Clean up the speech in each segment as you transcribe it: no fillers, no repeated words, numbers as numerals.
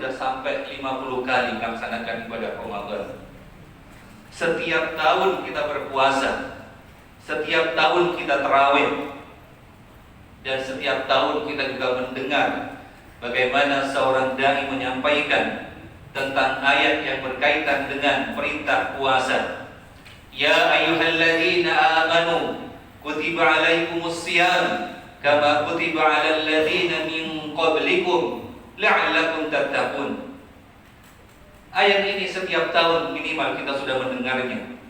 sudah sampai 50 kali melaksanakan ibadah Ramadan. Setiap tahun kita berpuasa, setiap tahun kita tarawih, dan setiap tahun kita juga mendengar bagaimana seorang dai menyampaikan tentang ayat yang berkaitan dengan perintah puasa. Ya ayyuhalladzina amanu kutiba alaikumus shiyam kama kutiba alal ladzina min qablikum la'allakum tattaqun. Ayat ini setiap tahun minimal kita sudah mendengarnya.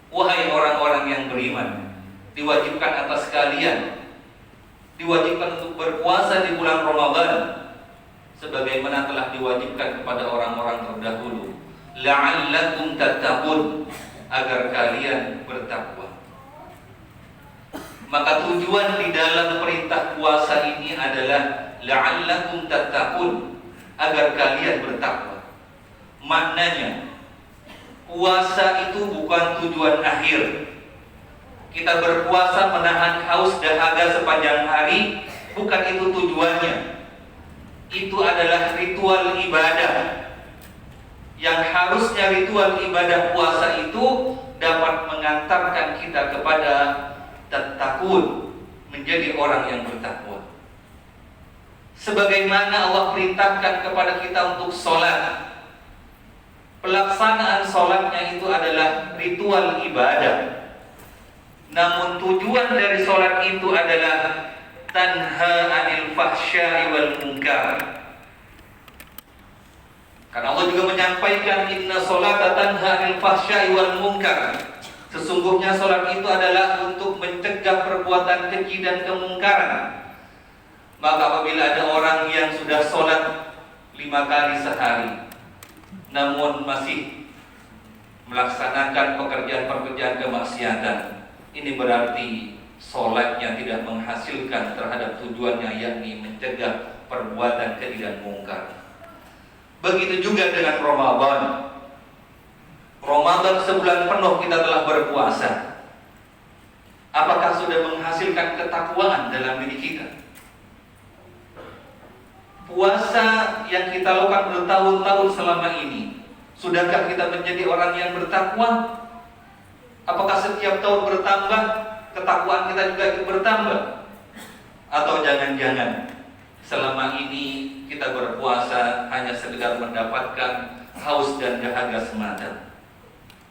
Wahai orang-orang yang beriman, diwajibkan atas kalian, diwajibkan untuk berpuasa di bulan Ramadan sebagaimana telah diwajibkan kepada orang-orang terdahulu. La'allakum tattaqun, agar kalian bertakwa. Maka tujuan di dalam perintah puasa ini adalah la'allakum tattaqun, agar kalian bertakwa. Maknanya, puasa itu bukan tujuan akhir. Kita berpuasa menahan haus dahaga sepanjang hari, bukan itu tujuannya. Itu adalah ritual ibadah, yang harusnya ritual ibadah puasa itu dapat mengantarkan kita kepada tattaqun, menjadi orang yang bertakwa. Sebagaimana Allah perintahkan kepada kita untuk sholat, pelaksanaan sholatnya itu adalah ritual ibadah. Namun tujuan dari sholat itu adalah tanha anil fahsya'i wal munkar. Karena Allah juga menyampaikan inna sholata tanha anil fahsya'i wal munkar. Sesungguhnya sholat itu adalah untuk mencegah perbuatan keji dan kemungkaran. Maka apabila ada orang yang sudah sholat 5 kali sehari namun masih melaksanakan pekerjaan-pekerjaan kemaksiatan, ini berarti sholatnya tidak menghasilkan terhadap tujuannya, yakni mencegah perbuatan keji dan mungkar. Begitu juga dengan Ramadan. Ramadan sebulan penuh kita telah berpuasa. Apakah sudah menghasilkan ketakwaan dalam diri kita? Puasa yang kita lakukan bertahun-tahun selama ini, sudahkah kita menjadi orang yang bertakwa? Apakah setiap tahun bertambah, ketakwaan kita juga ikut bertambah? Atau jangan-jangan selama ini kita berpuasa hanya sekedar mendapatkan haus dan dahaga semata?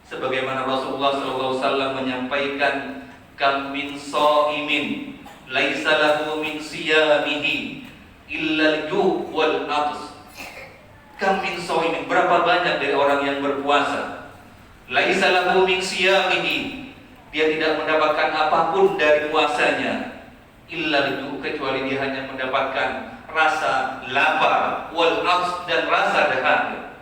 Sebagaimana Rasulullah SAW menyampaikan, kam min shaimin laisa lahu min siyamihi illa al-ju' wal 'aths. Kam min shaimin, berapa banyak dari orang yang berpuasa, laisa lahu min siyamihi, dia tidak mendapatkan apapun dari puasanya, illa al-ju', kecuali dia hanya mendapatkan rasa lapar, wal 'aths, dan rasa dahaga.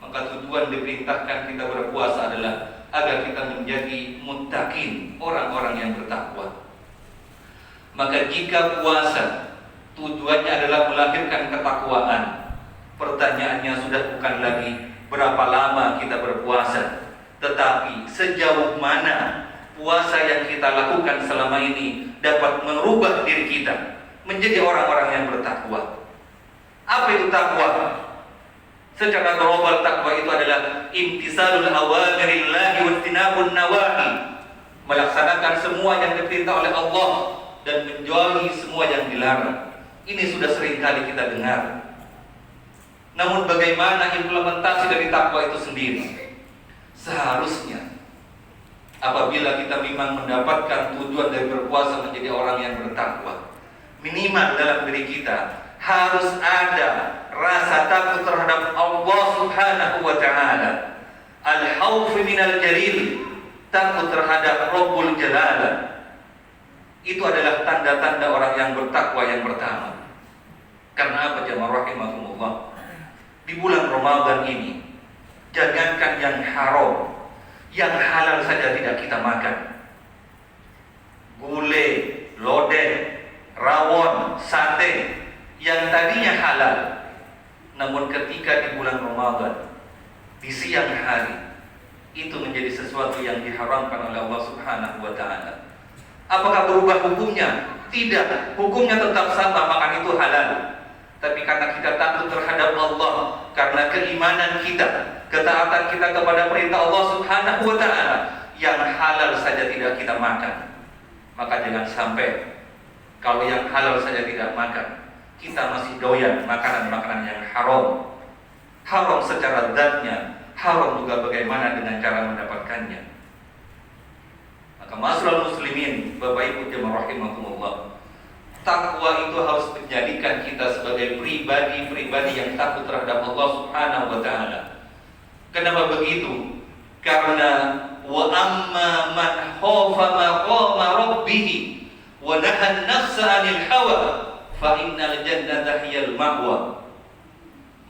Maka tujuan diperintahkan kita berpuasa adalah agar kita menjadi muttaqin, orang-orang yang bertakwa. Maka jika puasa tujuannya adalah melahirkan ketakwaan, pertanyaannya sudah bukan lagi berapa lama kita berpuasa, tetapi sejauh mana puasa yang kita lakukan selama ini dapat merubah diri kita menjadi orang-orang yang bertakwa. Apa itu takwa? Secara global takwa itu adalah imtisalul awamirillahi wa ijtinabun nawahi, melaksanakan semua yang diperintah oleh Allah dan menjauhi semua yang dilarang. Ini sudah sering kali kita dengar. Namun bagaimana implementasi dari takwa itu sendiri? Seharusnya apabila kita memang mendapatkan tujuan dari berpuasa menjadi orang yang bertakwa, minimal dalam diri kita harus ada rasa takut terhadap Allah Subhanahu wa ta'ala. Al-khawf minal jalil, takut terhadap Rabbul Jalal. Itu adalah tanda-tanda orang yang bertakwa yang pertama. Karena apa jamaah rahimahumullah? Di bulan Ramadan ini, jangankan yang haram, yang halal saja tidak kita makan. Gulai, lodeh, rawon, sate, yang tadinya halal, namun ketika di bulan Ramadan, di siang hari, itu menjadi sesuatu yang diharamkan oleh Allah Subhanahu wa ta'ala. Apakah berubah hukumnya? Tidak, hukumnya tetap sama, makan itu halal. tapi karena kita takut terhadap Allah, karena keimanan kita, ketaatan kita kepada perintah Allah Subhanahu wa Ta'ala, yang halal saja tidak kita makan. Maka jangan sampai kalau yang halal saja tidak makan, kita masih doyan makanan-makanan yang haram. Haram secara zatnya, haram juga bagaimana dengan cara mendapatkannya. Maka ma'asyiral muslimin, Bapak Ibu jemaah rahimakumullah, takwa itu harus menjadikan kita sebagai pribadi-pribadi yang takut terhadap Allah Subhanahu wa Ta'ala. Kenapa begitu? Karena wa amma man khafa maqama rabbih wa nahan nafsa 'anil hawa fa innal jannata hiyal ma'wa.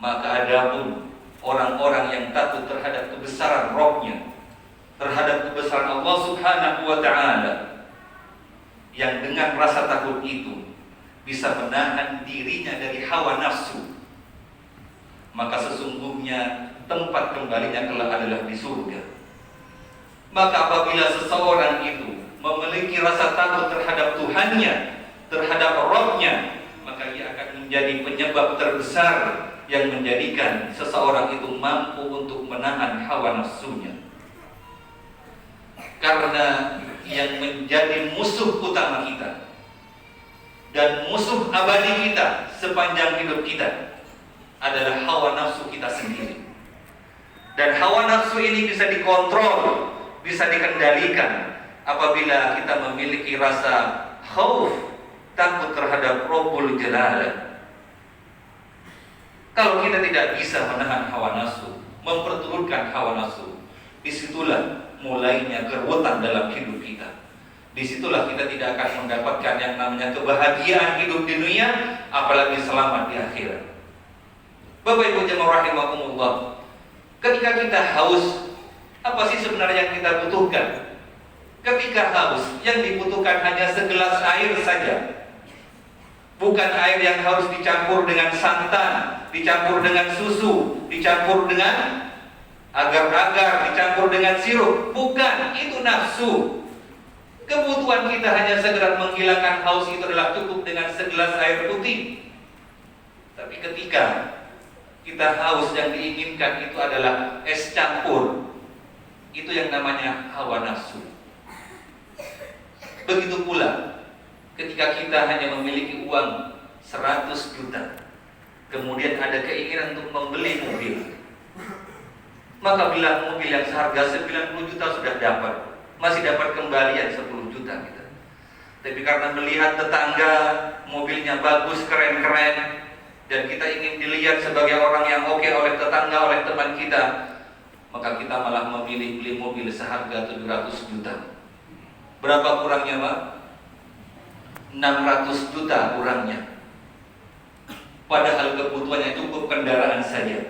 Maka adapun orang-orang yang takut terhadap kebesaran Rabb-nya, terhadap kebesaran Allah Subhanahu wa Ta'ala, yang dengan rasa takut itu bisa menahan dirinya dari hawa nafsu, maka sesungguhnya tempat kembalinya kelak adalah di surga. Maka apabila seseorang itu memiliki rasa takut terhadap Tuhannya, terhadap Rabb-nya, maka ia akan menjadi penyebab terbesar yang menjadikan seseorang itu mampu untuk menahan hawa nafsunya. Karena yang menjadi musuh utama kita dan musuh abadi kita sepanjang hidup kita adalah hawa nafsu kita sendiri. Dan hawa nafsu ini bisa dikontrol, bisa dikendalikan apabila kita memiliki rasa khauf, takut terhadap Rabbul Jalal. Kalau kita tidak bisa menahan hawa nafsu, memperturutkan hawa nafsu, disitulah mulainya keruwetan dalam hidup kita. Disitulah kita tidak akan mendapatkan yang namanya kebahagiaan hidup di dunia, apalagi selamat di akhirat. Bapak Ibu jemaah rahimakumullah, ketika kita haus, apa sih sebenarnya yang kita butuhkan? Ketika haus, yang dibutuhkan hanya segelas air saja. Bukan air yang harus dicampur dengan santan, dicampur dengan susu, dicampur dengan agar-agar, dicampur dengan sirup. Bukan, itu nafsu. Kebutuhan kita hanya sekedar menghilangkan haus, itu adalah cukup dengan segelas air putih. Tapi ketika kita haus, yang diinginkan itu adalah es campur. Itu yang namanya hawa nafsu. Begitu pula ketika kita hanya memiliki uang 100 juta, kemudian ada keinginan untuk membeli mobil, maka bila mobil yang seharga 90 juta sudah dapat, masih dapat kembalian 10 juta kita. Tapi karena melihat tetangga mobilnya bagus, keren-keren, dan kita ingin dilihat sebagai orang yang oke oleh tetangga, oleh teman kita, maka kita malah memilih beli mobil seharga 700 juta. Berapa kurangnya, Pak? 600 juta kurangnya. Padahal kebutuhannya cukup kendaraan saja.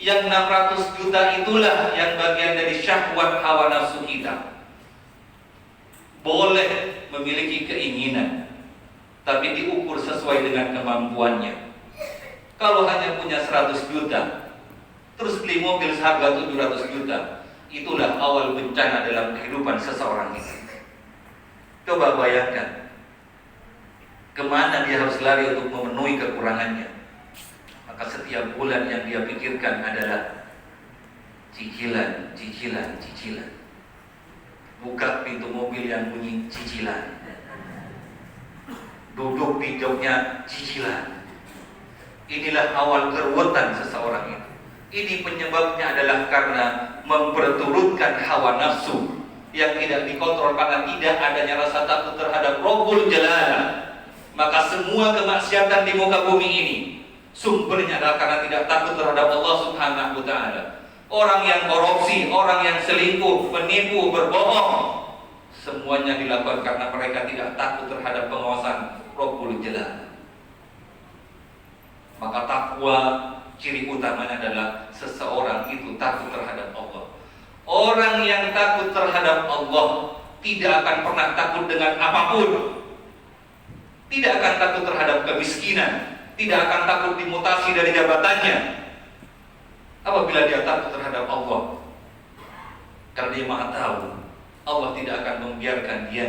Yang 600 juta itulah yang bagian dari syahwat hawa nafsu kita. Boleh memiliki keinginan, tapi diukur sesuai dengan kemampuannya. Kalau hanya punya 100 juta, terus beli mobil seharga 700 juta, itulah awal bencana dalam kehidupan seseorang itu. Coba bayangkan, kemana dia harus lari untuk memenuhi kekurangannya. Maka setiap bulan yang dia pikirkan adalah cicilan, cicilan, cicilan. Buka pintu mobil yang bunyi cicilan, duduk di joknya cicilan. Inilah awal keruwetan seseorang itu. Ini penyebabnya adalah karena memperturutkan hawa nafsu yang tidak dikontrol, karena tidak adanya rasa takut terhadap Rabbul Jalal. Maka semua kemaksiatan di muka bumi ini sumbernya adalah karena tidak takut terhadap Allah Subhanahu wa Ta'ala. Orang yang korupsi, orang yang selingkuh, penipu, berbohong, semuanya dilakukan karena mereka tidak takut terhadap pengawasan Rabbul Jalal. Maka takwa ciri utamanya adalah seseorang itu takut terhadap Allah. Orang yang takut terhadap Allah tidak akan pernah takut dengan apapun. Tidak akan takut terhadap kemiskinan, tidak akan takut dimutasi dari jabatannya. Apabila dia takut terhadap Allah, karena dia Maha tahu, Allah tidak akan membiarkan dia.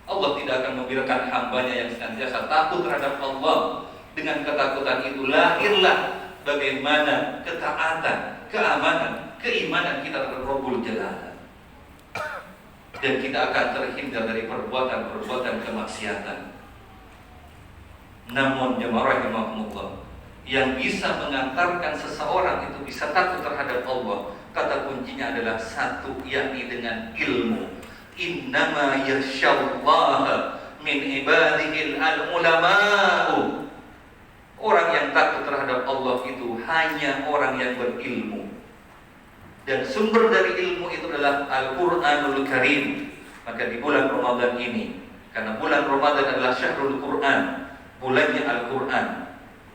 Allah tidak akan membiarkan hambanya yang senantiasa takut terhadap Allah Dengan ketakutan itu lahirlah bagaimana ketaatan, keamanan, keimanan kita terhadap Rabbul Jalal. Dan kita akan terhindar dari perbuatan-perbuatan kemaksiatan. Namun jemaah rahimahumullah, yang bisa mengantarkan seseorang itu bisa takut terhadap Allah, kata kuncinya adalah satu, yakni dengan ilmu. Innama yakhsyallaha min ibadihil al-ulama'u. Orang yang takut terhadap Allah itu hanya orang yang berilmu. Dan sumber dari ilmu itu adalah Al-Quranul Karim. Maka di bulan Ramadan ini, karena bulan Ramadan adalah Syahrul Quran, bulannya Al-Quran,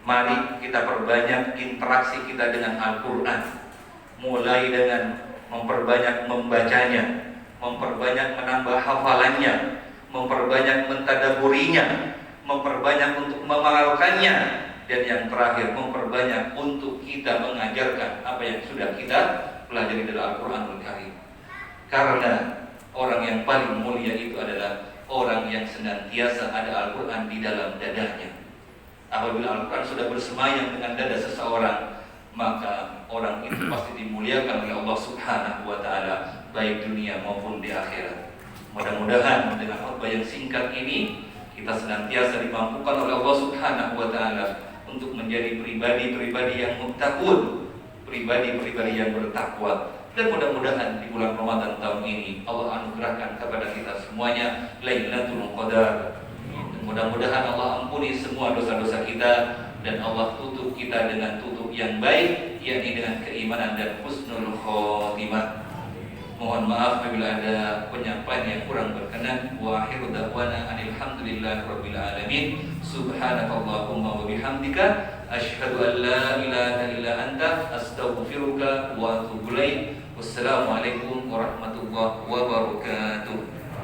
mari kita perbanyak interaksi kita dengan Al-Quran. Mulai dengan memperbanyak membacanya, memperbanyak menambah hafalannya, memperbanyak mentadaburinya, memperbanyak untuk mengamalkannya, dan yang terakhir memperbanyak untuk kita mengajarkan apa yang sudah kita pelajari dari Al-Quranul Karim. Karena orang yang paling mulia itu adalah orang yang senantiasa ada Al-Quran di dalam dadanya. Apabila Al-Quran sudah bersemayam dengan dada seseorang, maka orang itu pasti dimuliakan oleh Allah Subhanahu wa Ta'ala, baik dunia maupun di akhirat. Mudah-mudahan dengan khutbah yang singkat ini kita senantiasa dimampukan oleh Allah Subhanahu wa Ta'ala untuk menjadi pribadi-pribadi yang muttaqun, pribadi-pribadi yang bertakwa. Dan mudah-mudahan di bulan Ramadan tahun ini Allah anugerahkan kepada kita semuanya Lailatul Qadar. Dan mudah-mudahan Allah ampuni semua dosa-dosa kita, dan Allah tutup kita dengan tutup yang baik, yakni dengan keimanan dan husnul khotimah. Mohon maaf apabila ada penyampaian yang kurang berkenan. Wa akhiru da'wana alhamdulillahi rabbil alamin. Subhanakallahumma wa bihamdika asyhadu an la ilaha illa anta astaghfiruka wa atubu ilaik. Wassalamualaikum warahmatullahi wabarakatuh.